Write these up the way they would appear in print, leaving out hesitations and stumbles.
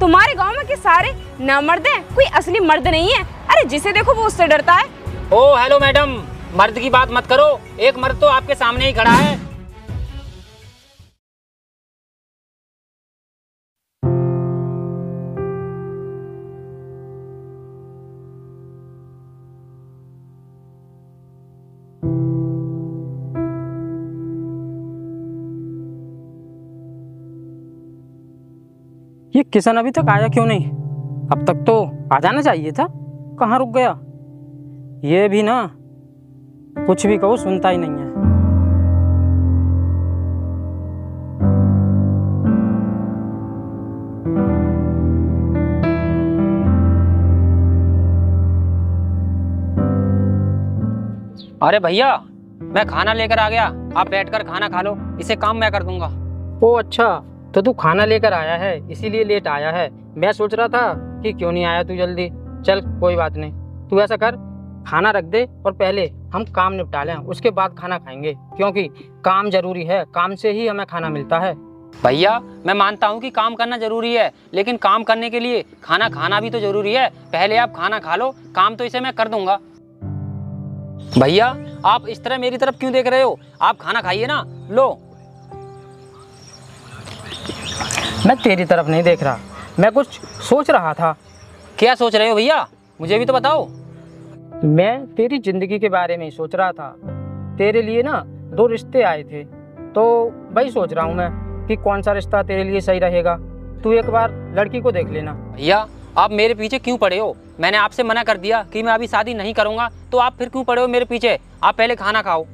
तुम्हारे गांव में के सारे ना मर्द हैं, कोई असली मर्द नहीं है। अरे जिसे देखो वो उससे डरता है। ओ हेलो मैडम, मर्द की बात मत करो, एक मर्द तो आपके सामने ही खड़ा है। ये किशन अभी तक आया क्यों नहीं? अब तक तो आ जाना चाहिए था। कहाँ रुक गया? ये भी ना कुछ भी कहो सुनता ही नहीं है। अरे भैया, मैं खाना लेकर आ गया, आप बैठकर खाना खा लो, इसे काम मैं कर दूंगा। ओ अच्छा, तो तू खाना लेकर आया है इसीलिए लेट आया है। मैं सोच रहा था कि क्यों नहीं आया तू जल्दी। चल कोई बात नहीं, तू ऐसा कर, खाना रख दे और पहले हम काम निपटा लें, उसके बाद खाना खाएंगे, क्योंकि काम जरूरी है, काम से ही हमें खाना मिलता है। भैया मैं मानता हूँ कि काम करना जरूरी है, लेकिन काम करने के लिए खाना खाना भी तो जरूरी है। पहले आप खाना खा लो, काम तो इसे मैं कर दूंगा। भैया आप इस तरह मेरी तरफ क्यों देख रहे हो? आप खाना खाइए ना, लो। मैं तेरी तरफ नहीं देख रहा, मैं कुछ सोच रहा था। क्या सोच रहे हो भैया, मुझे भी तो बताओ। मैं तेरी जिंदगी के बारे में ही सोच रहा था। तेरे लिए ना 2 रिश्ते आए थे, तो वही सोच रहा हूँ मैं कि कौन सा रिश्ता तेरे लिए सही रहेगा। तू एक बार लड़की को देख लेना। भैया आप मेरे पीछे क्यों पड़े हो? मैंने आपसे मना कर दिया कि मैं अभी शादी नहीं करूंगा, तो आप फिर क्यों पड़े हो मेरे पीछे? आप पहले खाना खाओ।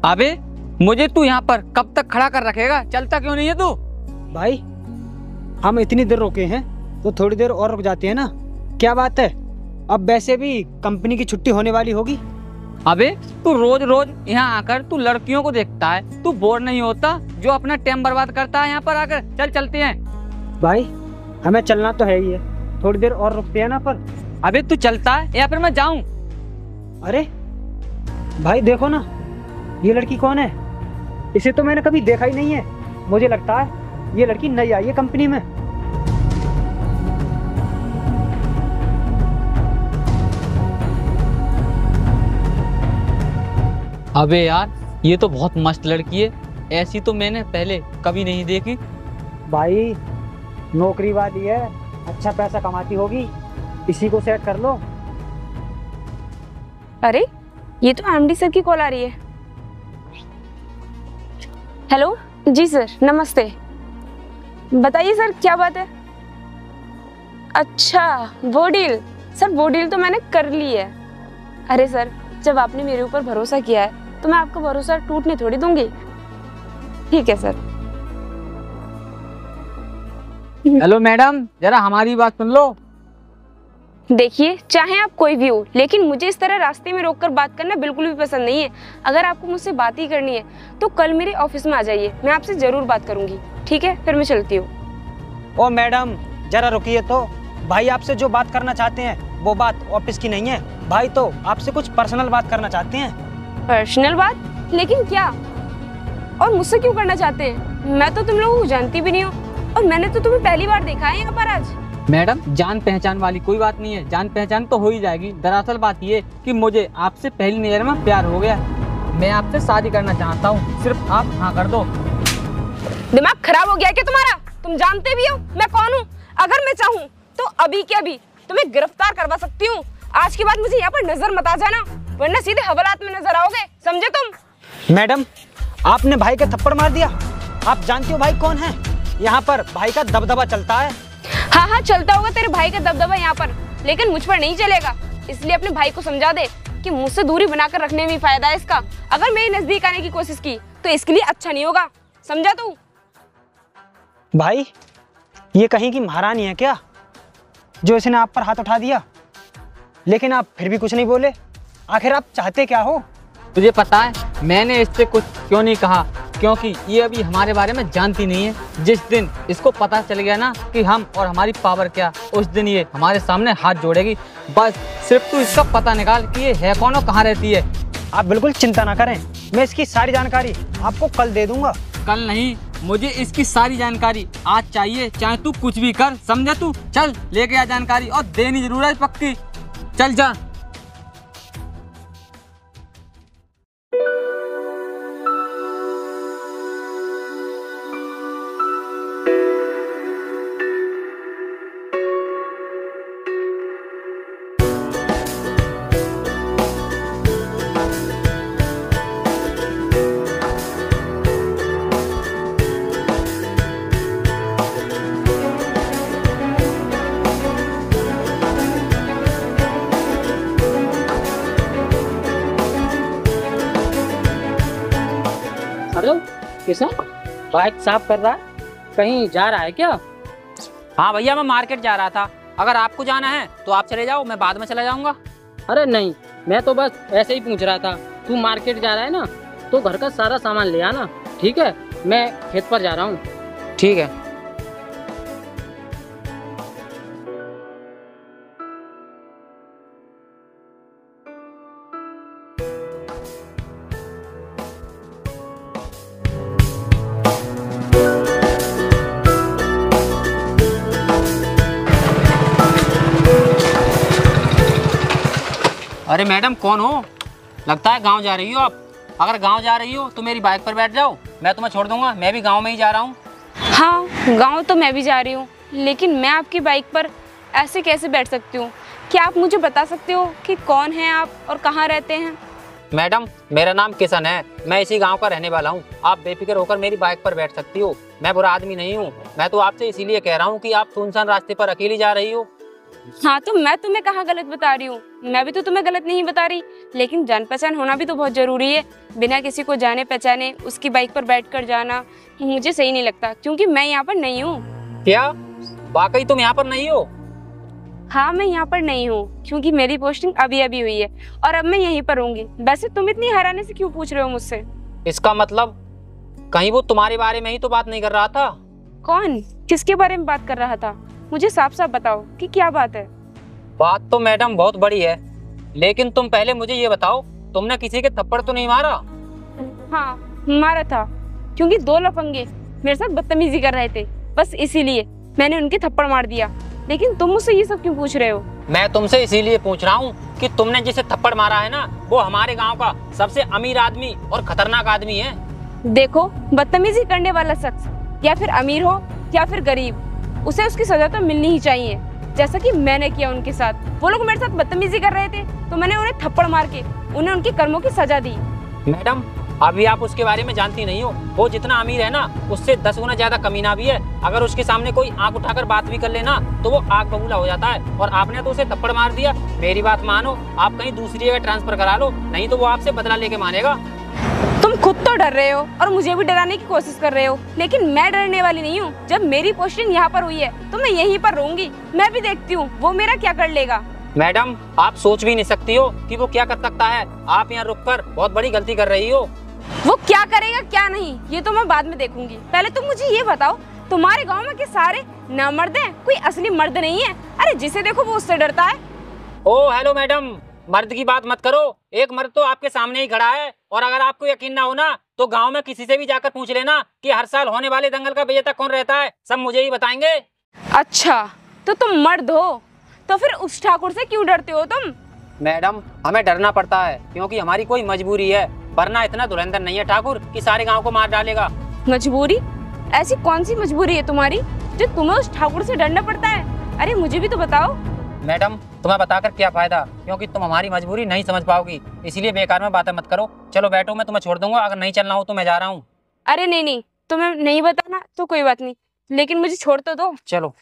अबे मुझे तू यहाँ पर कब तक खड़ा कर रखेगा? चलता क्यों नहीं है तू? भाई हम इतनी देर रुके हैं तो थोड़ी देर और रुक जाते हैं ना, क्या बात है? अब वैसे भी कंपनी की छुट्टी होने वाली होगी। अबे तू रोज रोज यहाँ आकर तू लड़कियों को देखता है, तू बोर नहीं होता जो अपना टाइम बर्बाद करता है यहाँ पर आकर? चल चलते हैं। भाई हमें चलना तो है ही है, थोड़ी देर और रुकते हैं ना पर। अबे तू चलता है या फिर मैं जाऊँ? अरे भाई देखो ना, ये लड़की कौन है? इसे तो मैंने कभी देखा ही नहीं है। मुझे लगता है ये लड़की नई आई है कंपनी में। अबे यार ये तो बहुत मस्त लड़की है, ऐसी तो मैंने पहले कभी नहीं देखी। भाई नौकरी वाली है, अच्छा पैसा कमाती होगी, इसी को सेट कर लो। अरे ये तो एमडी सर की कॉल आ रही है। हेलो जी सर, नमस्ते। बताइए सर क्या बात है? अच्छा वो डील, सर वो डील तो मैंने कर ली है। अरे सर जब आपने मेरे ऊपर भरोसा किया है तो मैं आपका भरोसा टूटने थोड़ी दूंगी। ठीक है सर। हेलो मैडम, जरा हमारी बात सुन लो। देखिए चाहे आप कोई भी हो, लेकिन मुझे इस तरह रास्ते में रोककर बात करना बिल्कुल भी पसंद नहीं है। अगर आपको मुझसे बात ही करनी है तो कल मेरे ऑफिस में आ जाइए, मैं आपसे जरूर बात करूंगी। ठीक है फिर मैं चलती हूँ। ओ मैडम जरा रुकिए तो, भाई आपसे जो बात करना चाहते हैं वो बात ऑफिस की नहीं है, भाई तो आपसे कुछ पर्सनल बात करना चाहते हैं। पर्सनल बात? लेकिन क्या और मुझसे क्यों करना चाहते हैं? मैं तो तुम लोगों को जानती भी नहीं हूँ और मैंने तो तुम्हें पहली बार देखा है यहाँ पर आज। मैडम जान पहचान वाली कोई बात नहीं है, जान पहचान तो हो ही जाएगी। दरअसल बात ये कि मुझे आपसे पहली नजर में प्यार हो गया, मैं आपसे शादी करना चाहता हूँ, सिर्फ आप हाँ कर दो। दिमाग खराब हो गया क्या तुम्हारा? तुम जानते भी हो मैं कौन हूँ? अगर मैं चाहूँ तो अभी के अभी तुम्हें गिरफ्तार करवा सकती हूँ। आज के बाद मुझे यहाँ पर नजर मत आ जाना, वरना सीधे हवालात में नजर आओगे, समझे तुम? मैडम आपने भाई के थप्पड़ मार दिया। आप जानती हो भाई कौन है? यहाँ पर भाई का दबदबा चलता है। हाँ हाँ चलता होगा तेरे भाई का दबदबा यहाँ पर, लेकिन मुझ पर नहीं चलेगा। इसलिए अपने भाई को समझा दे कि मुझसे दूरी बनाकर रखने में फायदा है इसका। अगर मेरे नजदीक आने की कोशिश की तो इसके लिए अच्छा नहीं होगा, समझा तू? भाई ये कहीं की महारानी है क्या? जो इसने आप पर हाथ उठा दिया, लेकिन आप फिर भी कुछ नहीं बोले। आखिर आप चाहते क्या हो? तुझे पता है मैंने इससे कुछ क्यों नहीं कहा? क्योंकि ये अभी हमारे बारे में जानती नहीं है। जिस दिन इसको पता चल गया ना कि हम और हमारी पावर क्या, उस दिन ये हमारे सामने हाथ जोड़ेगी। बस सिर्फ तू इसका पता निकाल कि ये है कौन और कहाँ रहती है। आप बिल्कुल चिंता ना करें, मैं इसकी सारी जानकारी आपको कल दे दूंगा। कल नहीं, मुझे इसकी सारी जानकारी आज चाहिए, चाहे तू कुछ भी कर, समझा तू? चल लेके आ जानकारी, और देनी जरूर है पक्की। चल जा। हेलो किशन, बाइक साफ कर रहा है, कहीं जा रहा है क्या? हाँ भैया, मैं मार्केट जा रहा था। अगर आपको जाना है तो आप चले जाओ, मैं बाद में चला जाऊंगा। अरे नहीं, मैं तो बस ऐसे ही पूछ रहा था। तू मार्केट जा रहा है ना, तो घर का सारा सामान ले आना, ठीक है? मैं खेत पर जा रहा हूँ। ठीक है। अरे मैडम, कौन हो? लगता है गांव जा रही हो आप। अगर गांव जा रही हो तो मेरी बाइक पर बैठ जाओ, मैं तुम्हें छोड़ दूंगा। मैं भी गांव में ही जा रहा हूँ। हाँ, गांव तो मैं भी जा रही हूँ, लेकिन मैं आपकी बाइक पर ऐसे कैसे बैठ सकती हूँ? क्या आप मुझे बता सकते हो कि कौन हैं आप और कहाँ रहते हैं? मैडम, मेरा नाम किशन है, मैं इसी गांव का रहने वाला हूँ। आप बेफिक्र होकर मेरी बाइक पर बैठ सकती हो। मैं बुरा आदमी नहीं हूँ। मैं तो आपसे इसीलिए कह रहा हूँ कि आप सुनसान रास्ते पर अकेली जा रही हो। हाँ, तो मैं तुम्हें कहाँ गलत बता रही हूँ? मैं भी तो तुम्हें गलत नहीं बता रही, लेकिन जान पहचान होना भी तो बहुत जरूरी है। बिना किसी को जाने पहचाने उसकी बाइक पर बैठकर जाना मुझे सही नहीं लगता, क्योंकि मैं यहाँ पर नहीं हूँ। क्या वाकई तुम यहाँ पर नहीं हो? हाँ, मैं यहाँ पर नहीं हूँ, क्योंकि मेरी पोस्टिंग अभी अभी हुई है और अब मैं यहीं पर होंगी। वैसे तुम इतनी हैरानी से क्यों पूछ रहे हो मुझसे? इसका मतलब कहीं वो तुम्हारे बारे में ही तो बात नहीं कर रहा था? कौन? किसके बारे में बात कर रहा था? मुझे साफ साफ बताओ कि क्या बात है। बात तो मैडम बहुत बड़ी है, लेकिन तुम पहले मुझे ये बताओ, तुमने किसी के थप्पड़ तो नहीं मारा? हाँ, मारा था, क्योंकि दो लफंगे मेरे साथ बदतमीजी कर रहे थे, बस इसीलिए मैंने उनके थप्पड़ मार दिया। लेकिन तुम मुझसे ये सब क्यों पूछ रहे हो? मैं तुमसे इसीलिए पूछ रहा हूँ कि तुमने जिसे थप्पड़ मारा है ना, वो हमारे गांव का सबसे अमीर आदमी और खतरनाक आदमी है। देखो, बदतमीजी करने वाला शख्स या फिर अमीर हो या फिर गरीब, उसे उसकी सजा तो मिलनी ही चाहिए, जैसा कि मैंने किया उनके साथ। वो लोग मेरे साथ बदतमीजी कर रहे थे तो मैंने उन्हें थप्पड़ मार के उन्हें उनके कर्मों की सजा दी। मैडम, अभी आप उसके बारे में जानती नहीं हो। वो जितना अमीर है ना, उससे 10 गुना ज्यादा कमीना भी है। अगर उसके सामने कोई आंख उठाकर बात भी कर लेना तो वो आग बबूला हो जाता है, और आपने तो उसे थप्पड़ मार दिया। मेरी बात मानो, आप कहीं दूसरी जगह ट्रांसफर करा लो, नहीं तो वो आपसे बदला लेके मानेगा। तुम खुद तो डर रहे हो और मुझे भी डराने की कोशिश कर रहे हो, लेकिन मैं डरने वाली नहीं हूँ। जब मेरी पोस्टिंग यहाँ पर हुई है तो मैं यहीं पर रहूंगी। मैं भी देखती हूँ वो मेरा क्या कर लेगा। मैडम, आप सोच भी नहीं सकती हो कि वो क्या कर सकता है। आप यहाँ रुककर बहुत बड़ी गलती कर रही हो। वो क्या करेगा क्या नहीं, ये तो मैं बाद में देखूंगी। पहले तुम मुझे ये बताओ, तुम्हारे गाँव में के सारे नामर्द हैं, कोई असली मर्द नहीं है? अरे जिसे देखो वो उससे डरता है। ओ हेलो मैडम, मर्द की बात मत करो। एक मर्द तो आपके सामने ही खड़ा है, और अगर आपको यकीन ना हो ना तो गांव में किसी से भी जाकर पूछ लेना कि हर साल होने वाले दंगल का विजेता कौन रहता है। सब मुझे ही बताएंगे। अच्छा, तो तुम मर्द हो, तो फिर उस ठाकुर से क्यों डरते हो तुम? मैडम, हमें डरना पड़ता है क्योंकि हमारी कोई मजबूरी है, वरना इतना धुरंधर नहीं है ठाकुर कि सारे गांव को मार डालेगा। मजबूरी? ऐसी कौन सी मजबूरी है तुम्हारी जो तुम्हें उस ठाकुर से डरना पड़ता है? अरे मुझे भी तो बताओ। मैडम, तुम्हें बताकर क्या फायदा, क्योंकि तुम हमारी मजबूरी नहीं समझ पाओगी। इसलिए बेकार में बातें मत करो। चलो बैठो, मैं तुम्हें छोड़ दूंगा। अगर नहीं चलना हो तो मैं जा रहा हूँ। अरे नहीं नहीं, तुम्हें नहीं बताना तो कोई बात नहीं, लेकिन मुझे छोड़ तो दो। चलो।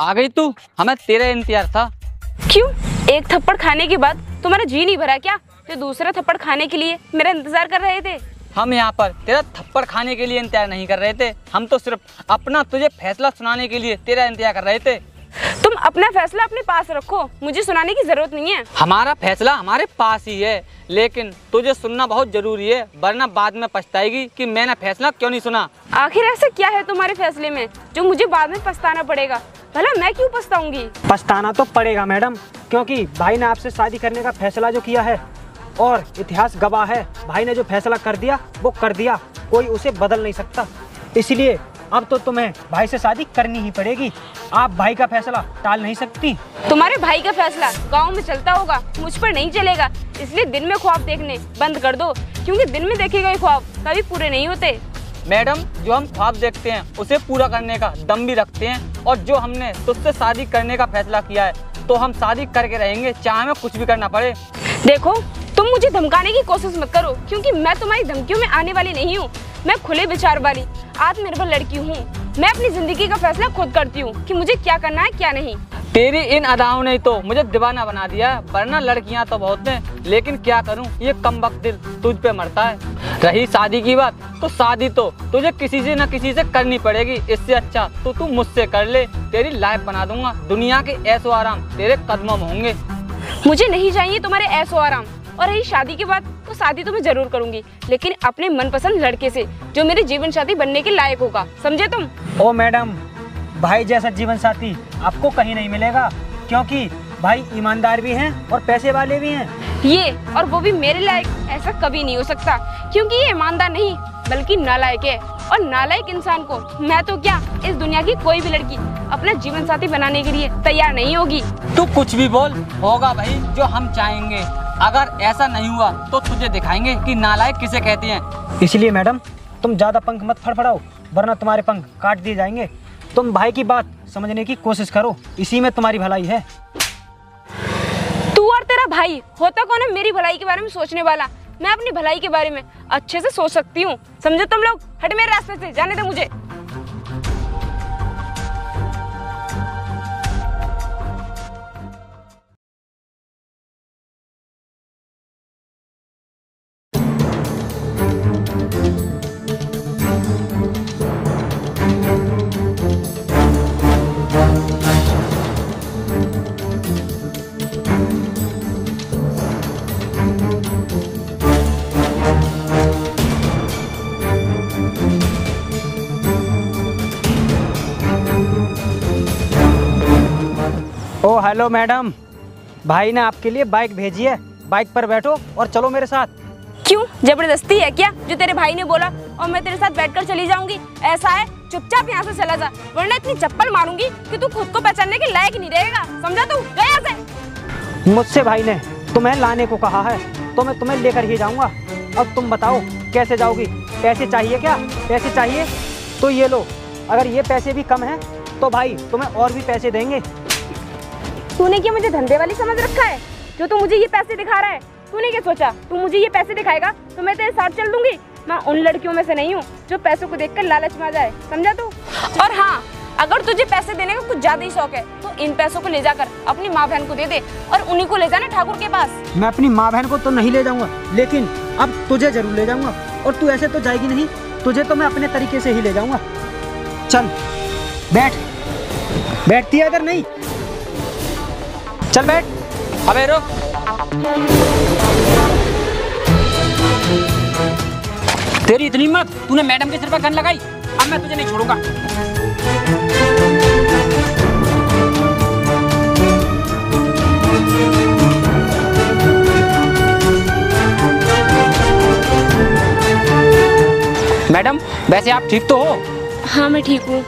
आ गई तू, हमें तेरा इंतजार था। क्यों? एक थप्पड़ खाने के बाद तुम्हारा जी नहीं भरा क्या, जो दूसरा थप्पड़ खाने के लिए मेरा इंतजार कर रहे थे? हम यहाँ पर तेरा थप्पड़ खाने के लिए इंतजार नहीं कर रहे थे, हम तो सिर्फ अपना तुझे फैसला सुनाने के लिए तेरा इंतजार कर रहे थे। तुम अपना फैसला अपने पास रखो, मुझे सुनाने की जरूरत नहीं है। हमारा फैसला हमारे पास ही है, लेकिन तुझे सुनना बहुत जरूरी है, वरना बाद में पछताएगी कि मैंने फैसला क्यों नहीं सुना। आखिर ऐसा क्या है तुम्हारे फैसले में जो मुझे बाद में पछताना पड़ेगा? भला मैं क्यों पछताऊंगी? पछताना तो पड़ेगा मैडम, क्योंकि भाई ने आपसे शादी करने का फैसला जो किया है, और इतिहास गवाह है, भाई ने जो फैसला कर दिया वो कर दिया, कोई उसे बदल नहीं सकता। इसलिए अब तो तुम्हें भाई से शादी करनी ही पड़ेगी, आप भाई का फैसला टाल नहीं सकती। तुम्हारे भाई का फैसला गांव में चलता होगा, मुझ पर नहीं चलेगा। इसलिए दिन में ख्वाब देखने बंद कर दो, क्योंकि दिन में देखे गए ख्वाब कभी पूरे नहीं होते। मैडम, जो हम ख्वाब देखते हैं उसे पूरा करने का दम भी रखते हैं, और जो हमने तुझसे शादी करने का फैसला किया है तो हम शादी करके रहेंगे, चाहे हमें कुछ भी करना पड़े। देखो, तुम मुझे धमकाने की कोशिश मत करो, क्योंकि मैं तुम्हारी धमकियों में आने वाली नहीं हूँ। मैं खुले विचार वाली आत्मनिर्भर लड़की हूँ। मैं अपनी जिंदगी का फैसला खुद करती हूँ कि मुझे क्या करना है क्या नहीं। तेरी इन अदाओं ने तो मुझे दीवाना बना दिया है, वरना लड़कियां तो बहुत हैं, लेकिन क्या करूं, ये कमबख्त दिल तुझ पे मरता है। रही शादी की बात, तो शादी तो तुझे किसी से न किसी से करनी पड़ेगी। इससे अच्छा तो तू मुझसे कर ले, तेरी लाइफ बना दूंगा, दुनिया के ऐशो आराम तेरे कदमों में होंगे। मुझे नहीं चाहिए तुम्हारे ऐशो आराम। और रही शादी की बात, तो शादी तो मैं जरूर करूंगी, लेकिन अपने मनपसंद लड़के से, जो मेरे जीवन साथी बनने के लायक होगा, समझे तुम? ओ मैडम, भाई जैसा जीवन साथी आपको कहीं नहीं मिलेगा, क्योंकि भाई ईमानदार भी हैं और पैसे वाले भी हैं। ये और वो भी मेरे लायक ऐसा कभी नहीं हो सकता, क्योंकि ये ईमानदार नहीं बल्कि नालायक है। और नालायक इंसान को मैं तो क्या, इस दुनिया की कोई भी लड़की अपना जीवन साथी बनाने के लिए तैयार नहीं होगी। तू कुछ भी बोल, होगा भाई जो हम चाहेंगे। अगर ऐसा नहीं हुआ तो तुझे दिखाएंगे कि नालायक किसे कहते हैं। इसलिए मैडम, तुम ज्यादा पंख मत फड़फड़ाओ, वरना तुम्हारे पंख काट दिए जाएंगे। तुम भाई की बात समझने की कोशिश करो, इसी में तुम्हारी भलाई है। तू और तेरा भाई होता कौन है मेरी भलाई के बारे में सोचने वाला? मैं अपनी भलाई के बारे में अच्छे से सोच सकती हूँ, समझे तुम लोग? हट मेरे रास्ते से, जाने दे मुझे। ओ हेलो मैडम, भाई ने आपके लिए बाइक भेजी है, बाइक पर बैठो और चलो मेरे साथ। क्यों, जबरदस्ती है क्या जो तेरे भाई ने बोला और मैं तेरे साथ बैठकर चली जाऊंगी? ऐसा है, चुपचाप यहाँ से चला जा, वरना इतनी चप्पल मारूंगी कि तू खुद को पहचानने के लायक नहीं रहेगा, समझा? तू जा यहाँ से। मुझसे भाई ने तुम्हें लाने को कहा है, तो मैं तुम्हें लेकर ही जाऊंगा। अब तुम बताओ कैसे जाओगी? पैसे चाहिए क्या? पैसे चाहिए तो ये लो, अगर ये पैसे भी कम हैं तो भाई तुम्हें और भी पैसे देंगे। तूने क्या मुझे धंधे वाली समझ रखा है जो तू मुझे ये पैसे दिखा रहा है? तूने क्या सोचा तू मुझे ये पैसे दिखाएगा तो मैं तेरे साथ चल दूंगी? मैं उन लड़कियों में से नहीं हूँ जो पैसों को देखकर लालच में आ जाए, समझा तू? और हाँ, अगर तुझे पैसे देने का कुछ ज्यादा ही शौक है तो इन पैसों को ले जाकर अपनी माँ बहन को दे दे और उन्हीं को ले जाना ठाकुर के पास। मैं अपनी माँ बहन को तो नहीं ले जाऊंगा, लेकिन अब तुझे जरूर ले जाऊंगा। और तू ऐसे तो जाएगी नहीं, तुझे तो मैं अपने तरीके से ही ले जाऊंगा। चल बैठ। बैठती है अगर नहीं? चल बैठ। अबे रुक। तेरी इतनी हिम्मत, तूने मैडम के सिर पर गन लगाई, अब मैं तुझे नहीं छोड़ूंगा। मैडम, वैसे आप ठीक तो हो? हाँ मैं ठीक हूँ,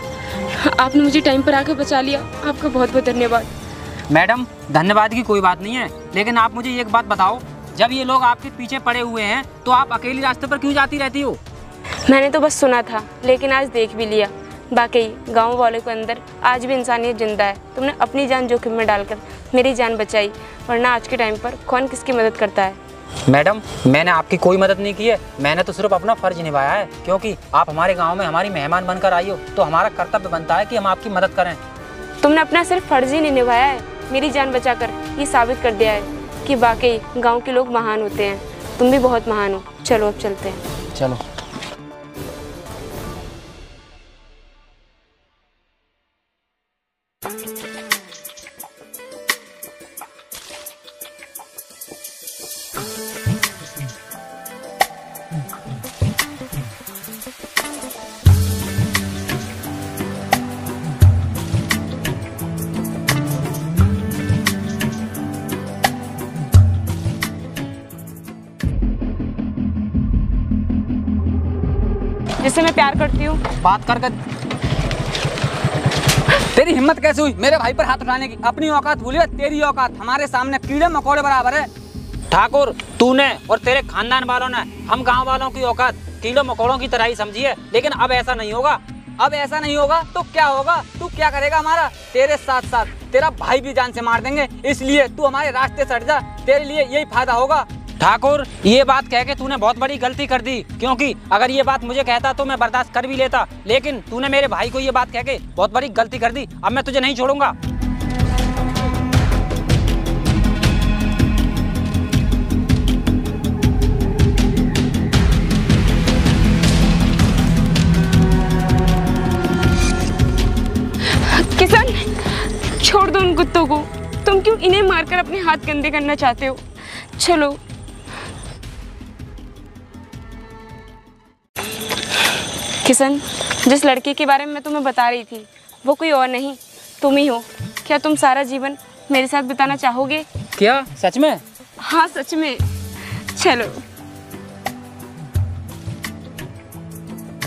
आपने मुझे टाइम पर आकर बचा लिया, आपका बहुत बहुत धन्यवाद। मैडम, धन्यवाद की कोई बात नहीं है, लेकिन आप मुझे एक बात बताओ, जब ये लोग आपके पीछे पड़े हुए हैं तो आप अकेली रास्ते पर क्यों जाती रहती हो? मैंने तो बस सुना था, लेकिन आज देख भी लिया। वाकई गांव वालों के अंदर आज भी इंसानियत जिंदा है। तुमने अपनी जान जोखिम में डालकर मेरी जान बचाई, वरना आज के टाइम पर कौन किसकी मदद करता है? मैडम, मैंने आपकी कोई मदद नहीं की है, मैंने तो सिर्फ अपना फर्ज निभाया है, क्योंकि आप हमारे गाँव में हमारी मेहमान बनकर आई हो तो हमारा कर्तव्य बनता है कि हम आपकी मदद करें। तुमने अपना सिर्फ फर्ज ही नहीं निभाया है, मेरी जान बचाकर ये साबित कर दिया है कि वाकई गांव के लोग महान होते हैं। तुम भी बहुत महान हो। चलो अब चलते हैं। चलो। जिससे मैं प्यार करती हूँ। बात कर कर तेरी हिम्मत कैसे हुई मेरे भाई पर हाथ उठाने की? अपनी औकात भूलिए, तेरी औकात हमारे सामने कीड़े मकोड़े बराबर है। ठाकुर, तूने और तेरे खानदान वालों ने हम गांव वालों की औकात कीड़ों मकोड़ों की तरह ही समझी है, लेकिन अब ऐसा नहीं होगा। अब ऐसा नहीं होगा तो क्या होगा? तू क्या करेगा हमारा? तेरे साथ साथ तेरा भाई भी जान से मार देंगे, इसलिए तू हमारे रास्ते से हट जा, तेरे लिए यही फायदा होगा। ठाकुर, ये बात कह के तूने बहुत बड़ी गलती कर दी, क्योंकि अगर ये बात मुझे कहता तो मैं बर्दाश्त कर भी लेता, लेकिन तूने मेरे भाई को ये बात कह के बहुत बड़ी गलती कर दी। अब मैं तुझे नहीं छोड़ूंगा। किशन, छोड़ दो उन कुत्तों को। तुम क्यों इन्हें मारकर अपने हाथ गंदे करना चाहते हो? चलो। किशन, जिस लड़के के बारे में मैं तुम्हें बता रही थी वो कोई और नहीं, तुम ही हो। क्या तुम सारा जीवन मेरे साथ बिताना चाहोगे? क्या सच में? हाँ सच में। चलो।